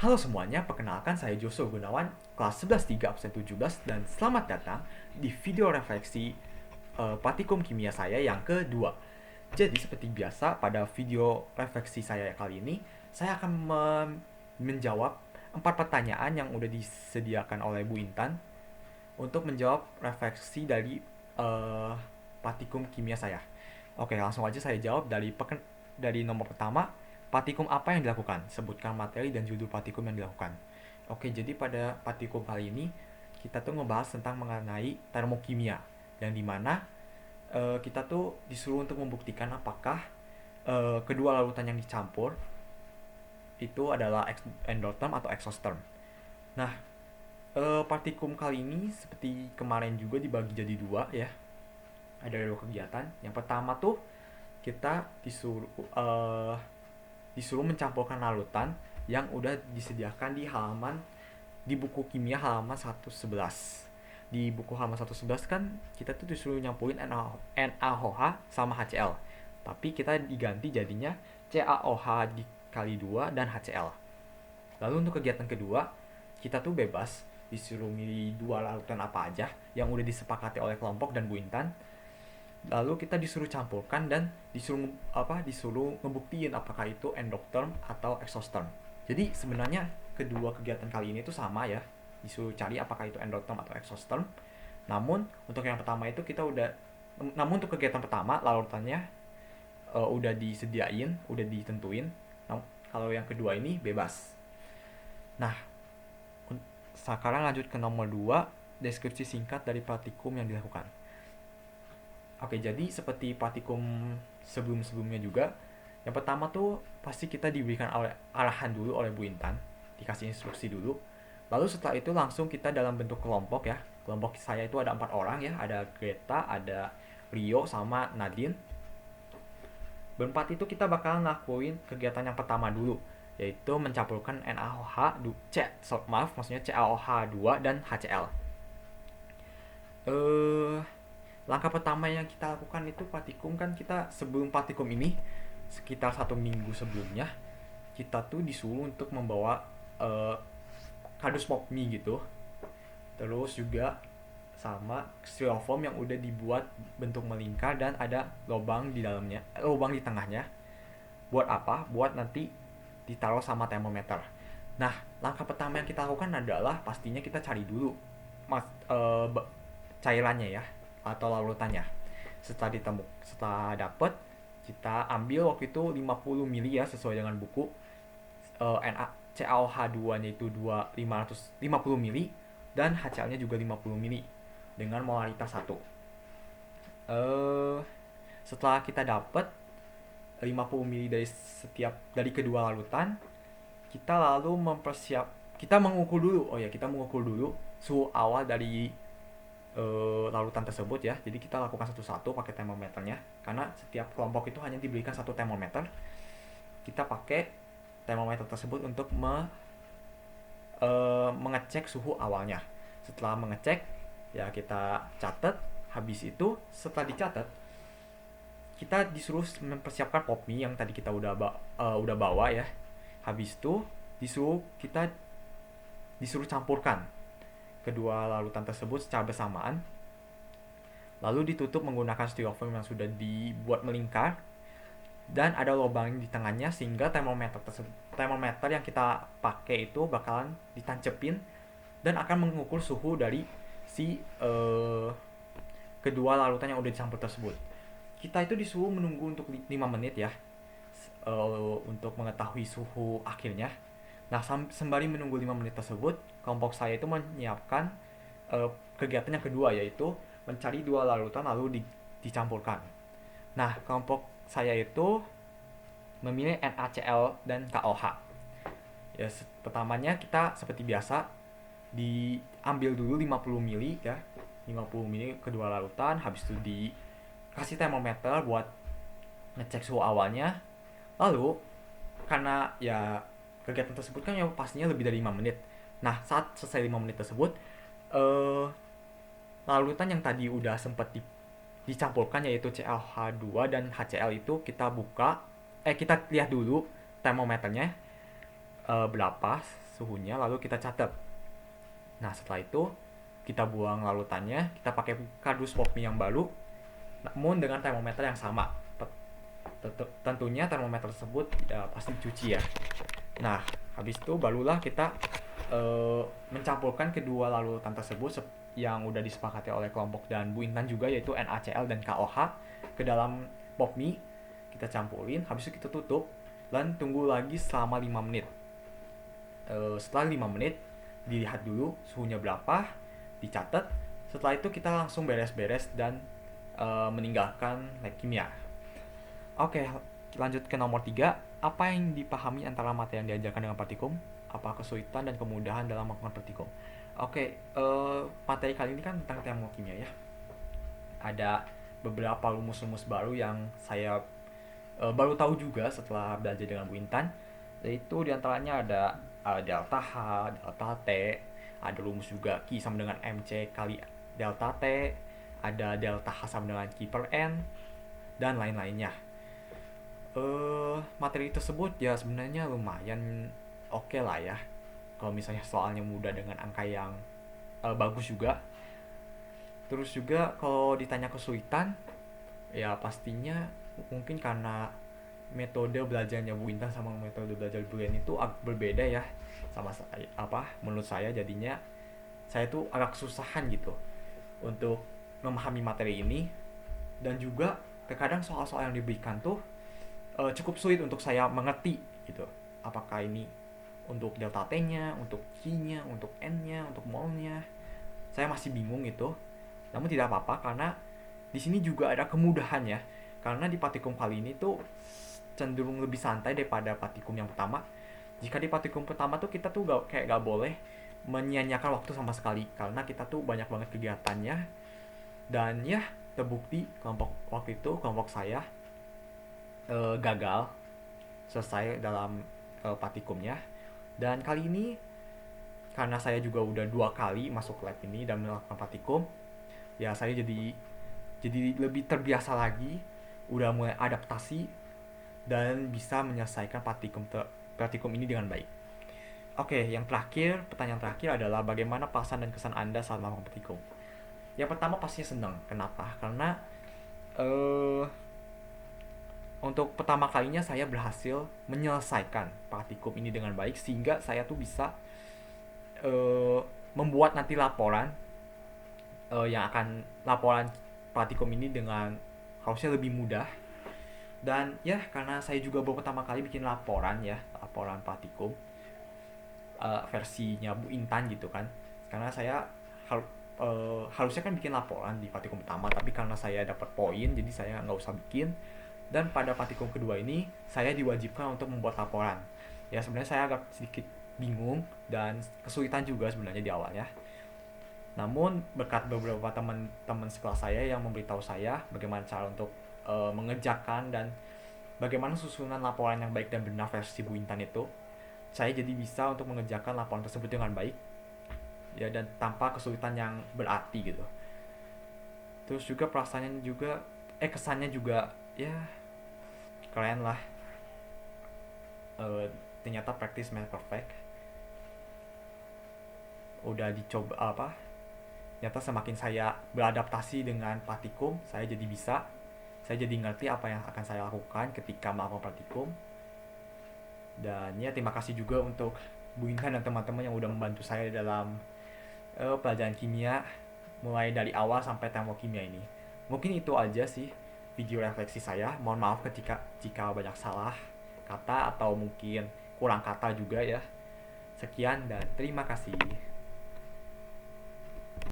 Halo semuanya, perkenalkan saya Joshua Gunawan, kelas 11 3 absen 17 dan selamat datang di video refleksi praktikum kimia saya yang kedua. Jadi seperti biasa pada video refleksi saya kali ini, saya akan menjawab 4 pertanyaan yang udah disediakan oleh Bu Intan untuk menjawab refleksi dari uh, praktikum kimia saya. Oke, langsung aja saya jawab dari nomor pertama, praktikum apa yang dilakukan? Sebutkan materi dan judul praktikum yang dilakukan. Oke, jadi pada praktikum kali ini kita tuh ngebahas tentang mengenai termokimia, yang dimana kita tuh disuruh untuk membuktikan apakah kedua larutan yang dicampur itu adalah endotherm atau exotherm. Nah, praktikum kali ini seperti kemarin juga dibagi jadi dua ya. Ada dua kegiatan. Yang pertama tuh kita disuruh mencampurkan larutan yang udah disediakan di buku kimia halaman 111. Di buku halaman 111 kan kita tuh disuruh nyampurin NaOH sama HCl. Tapi kita diganti jadinya CaOH dikali 2 dan HCl. Lalu untuk kegiatan kedua, kita tuh bebas disuruh milih dua larutan apa aja yang udah disepakati oleh kelompok dan Bu Intan. Lalu kita disuruh campurkan dan disuruh ngebuktiin apakah itu endotherm atau exotherm. Jadi sebenarnya kedua kegiatan kali ini tuh sama ya, disuruh cari apakah itu endotherm atau exotherm. Namun untuk yang pertama itu namun untuk kegiatan pertama larutannya udah disediain, udah ditentuin. Nah, kalau yang kedua ini bebas. Nah, sekarang lanjut ke nomor 2, deskripsi singkat dari praktikum yang dilakukan. Oke, jadi seperti praktikum sebelum-sebelumnya juga, yang pertama tuh pasti kita diberikan arahan dulu oleh Bu Intan, dikasih instruksi dulu. Lalu setelah itu langsung kita dalam bentuk kelompok ya. Kelompok saya itu ada 4 orang ya, ada Greta, ada Rio, sama Nadine. Berempat itu kita bakal ngelakuin kegiatan yang pertama dulu, yaitu mencampurkan NaOH, maksudnya CaOH 2 dan HCl. Langkah pertama yang kita lakukan itu praktikum kan kita sebelum praktikum ini sekitar 1 minggu sebelumnya kita tuh disuruh untuk membawa kardus popmi gitu, terus juga sama styrofoam yang udah dibuat bentuk melingkar dan ada lubang di dalamnya, lubang di tengahnya. Buat apa? Buat nanti ditaruh sama termometer. Nah, langkah pertama yang kita lakukan adalah pastinya kita cari dulu cairannya ya atau larutannya. Setelah dapet, kita ambil waktu itu 50 mili ya sesuai dengan buku. CaOH2 nya itu 550 mili dan HCl nya juga 50 mili dengan molaritas 1. Setelah kita dapat 50 mili dari kedua larutan, kita mengukur dulu suhu awal dari larutan tersebut ya. Jadi kita lakukan satu-satu pakai termometernya, karena setiap kelompok itu hanya diberikan satu termometer. Kita pakai termometer tersebut untuk mengecek suhu awalnya. Setelah mengecek ya kita catat. Habis itu setelah dicatat kita disuruh mempersiapkan popmi yang tadi kita udah bawa ya. Habis itu kita disuruh campurkan kedua larutan tersebut secara bersamaan, lalu ditutup menggunakan styrofoam yang sudah dibuat melingkar dan ada lubang di tengahnya, sehingga termometer yang kita pakai itu bakalan ditancepin dan akan mengukur suhu dari kedua larutan yang udah dicampur tersebut. Kita itu disuruh menunggu untuk 5 menit ya, untuk mengetahui suhu akhirnya. Nah, sembari menunggu 5 menit tersebut, kelompok saya itu menyiapkan kegiatan yang kedua, yaitu mencari dua larutan lalu dicampurkan. Nah, kelompok saya itu memilih NaCl dan KOH. Ya, pertamanya kita seperti biasa diambil dulu 50 mili ya. 50 mili kedua larutan, habis itu dikasih termometer buat ngecek suhu awalnya. Lalu karena ya kegiatan tersebut kan ya pastinya lebih dari 5 menit. Nah, saat selesai 5 menit tersebut, larutan yang tadi udah sempat dicampurkan yaitu CaOH2 dan HCl itu kita lihat dulu termometernya. berapa suhunya, lalu kita catat. Nah setelah itu kita buang larutannya, kita pakai kardus pop mie yang baru, namun dengan termometer yang sama. Tentunya termometer tersebut ya pasti dicuci ya. Nah habis itu barulah kita mencampurkan kedua larutan tersebut yang udah disepakati oleh kelompok dan Bu Intan juga, yaitu NaCl dan KOH ke dalam pop mie. Kita campurin, habis itu kita tutup dan tunggu lagi selama 5 menit. Setelah 5 menit dilihat dulu suhunya berapa, dicatat. Setelah itu kita langsung beres-beres dan meninggalkan lab kimia. Oke, lanjut ke nomor 3. Apa yang dipahami antara materi yang diajarkan dengan praktikum? Apa kesulitan dan kemudahan dalam melakukan praktikum? Oke, materi kali ini kan tentang termokimia ya. Ada beberapa rumus-rumus baru yang saya baru tahu juga setelah belajar dengan Bu Intan. Yaitu diantaranya ada delta H, delta T, ada rumus juga Q sama dengan MC kali delta T, ada delta H sama dengan Q per N, dan lain-lainnya. Materi tersebut ya sebenarnya lumayan oke lah ya. Kalau misalnya soalnya mudah dengan angka yang bagus juga. Terus juga kalau ditanya kesulitan, ya pastinya mungkin karena metode belajarnya Bu Intan sama metode belajar Bu Yen itu agak berbeda ya sama saya, menurut saya jadinya saya tuh agak kesusahan gitu untuk memahami materi ini, dan juga terkadang soal-soal yang diberikan tuh cukup sulit untuk saya mengerti gitu. Apakah ini untuk delta T-nya, untuk Q-nya, untuk N-nya, untuk mol-nya. Saya masih bingung gitu. Namun tidak apa-apa karena di sini juga ada kemudahan ya. Karena di praktikum kali ini tuh cenderung lebih santai daripada praktikum yang pertama. Jika di praktikum pertama tuh kita tuh gak boleh menyia-nyiakan waktu sama sekali karena kita tuh banyak banget kegiatannya. Dan ya terbukti kelompok saya gagal selesai dalam praktikumnya. Dan kali ini karena saya juga udah 2 kali masuk lab ini dan melakukan praktikum, ya saya jadi lebih terbiasa lagi, udah mulai adaptasi dan bisa menyelesaikan praktikum ini dengan baik. Oke, pertanyaan terakhir adalah bagaimana perasaan dan kesan Anda saat melakukan praktikum? Yang pertama pastinya senang. Kenapa? Karena untuk pertama kalinya saya berhasil menyelesaikan praktikum ini dengan baik, sehingga saya tuh bisa membuat nanti laporan laporan praktikum ini dengan harusnya lebih mudah. Dan ya karena saya juga baru pertama kali bikin laporan praktikum versinya Bu Intan gitu kan, karena saya harusnya kan bikin laporan di praktikum pertama, tapi karena saya dapat poin jadi saya nggak usah bikin. Dan pada praktikum kedua ini saya diwajibkan untuk membuat laporan. Ya sebenarnya saya agak sedikit bingung dan kesulitan juga sebenarnya di awalnya. Namun berkat beberapa teman-teman sekelas saya yang memberitahu saya bagaimana cara untuk mengerjakan dan bagaimana susunan laporan yang baik dan benar versi Bu Intan itu, saya jadi bisa untuk mengerjakan laporan tersebut dengan baik ya, dan tanpa kesulitan yang berarti gitu. Terus juga kesannya juga ya keren lah. Ternyata practice makes perfect. Udah dicoba ternyata semakin saya beradaptasi dengan praktikum, saya jadi ngerti apa yang akan saya lakukan ketika melakukan praktikum. Dan ya terima kasih juga untuk Bu Intan dan teman-teman yang udah membantu saya dalam pelajaran kimia mulai dari awal sampai termokimia ini. Mungkin itu aja sih video refleksi saya. Mohon maaf jika banyak salah kata atau mungkin kurang kata juga ya. Sekian dan terima kasih.